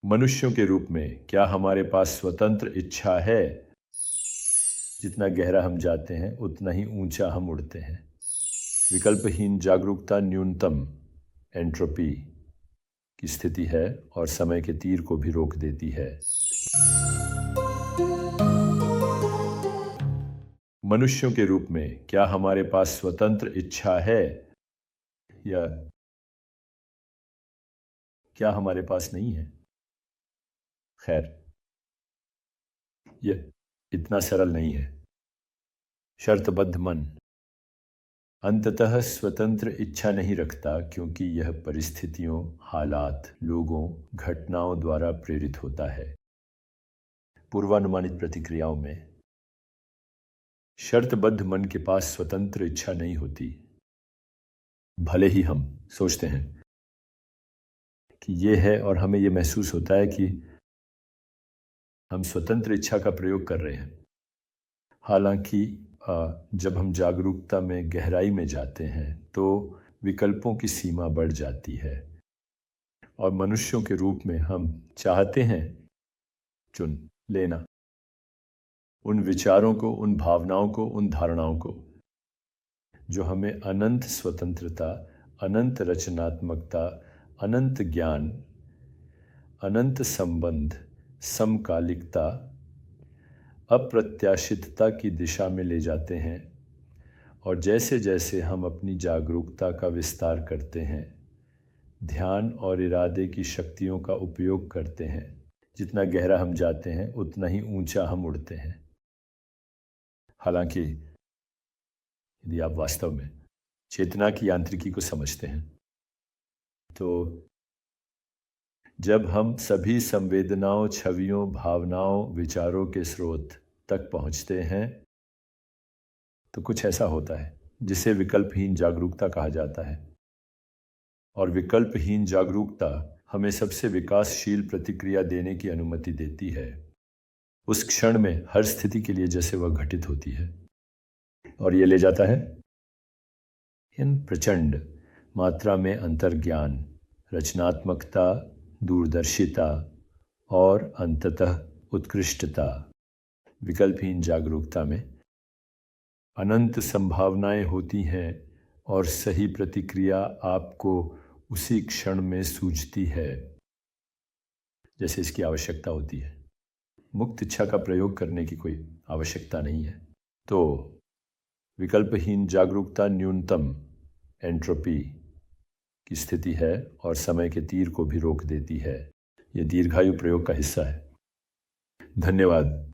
मनुष्यों के रूप में क्या हमारे पास स्वतंत्र इच्छा है? जितना गहरा हम जाते हैं उतना ही ऊंचा हम उड़ते हैं। विकल्पहीन जागरूकता न्यूनतम एंट्रोपी की स्थिति है और समय के तीर को भी रोक देती है। मनुष्यों के रूप में क्या हमारे पास स्वतंत्र इच्छा है या क्या हमारे पास नहीं है? खैर, यह इतना सरल नहीं है। शर्तबद्ध मन अंततः स्वतंत्र इच्छा नहीं रखता, क्योंकि यह परिस्थितियों, हालात, लोगों, घटनाओं द्वारा प्रेरित होता है। पूर्वानुमानित प्रतिक्रियाओं में शर्तबद्ध मन के पास स्वतंत्र इच्छा नहीं होती। भले ही हम सोचते हैं कि ये है और हमें ये महसूस होता है कि हम स्वतंत्र इच्छा का प्रयोग कर रहे हैं। हालांकि जब हम जागरूकता में गहराई में जाते हैं तो विकल्पों की सीमा बढ़ जाती है और मनुष्यों के रूप में हम चाहते हैं चुन लेना उन विचारों को, उन भावनाओं को, उन धारणाओं को जो हमें अनंत स्वतंत्रता, अनंत रचनात्मकता, अनंत ज्ञान, अनंत संबंध, समकालिकता, अप्रत्याशितता की दिशा में ले जाते हैं। और जैसे जैसे हम अपनी जागरूकता का विस्तार करते हैं, ध्यान और इरादे की शक्तियों का उपयोग करते हैं, जितना गहरा हम जाते हैं उतना ही ऊंचा हम उड़ते हैं। हालांकि यदि आप वास्तव में चेतना की यांत्रिकी को समझते हैं तो जब हम सभी संवेदनाओं, छवियों, भावनाओं, विचारों के स्रोत तक पहुंचते हैं तो कुछ ऐसा होता है जिसे विकल्पहीन जागरूकता कहा जाता है। और विकल्पहीन जागरूकता हमें सबसे विकासशील प्रतिक्रिया देने की अनुमति देती है, उस क्षण में हर स्थिति के लिए जैसे वह घटित होती है। और ये ले जाता है इन प्रचंड मात्रा में अंतर्ज्ञान, रचनात्मकता, दूरदर्शिता और अंततः उत्कृष्टता। विकल्पहीन जागरूकता में अनंत संभावनाएं होती हैं और सही प्रतिक्रिया आपको उसी क्षण में सूझती है जैसे इसकी आवश्यकता होती है। मुक्त इच्छा का प्रयोग करने की कोई आवश्यकता नहीं है। तो विकल्पहीन जागरूकता न्यूनतम एंट्रोपी की स्थिति है और समय के तीर को भी रोक देती है। यह दीर्घायु प्रयोग का हिस्सा है। धन्यवाद।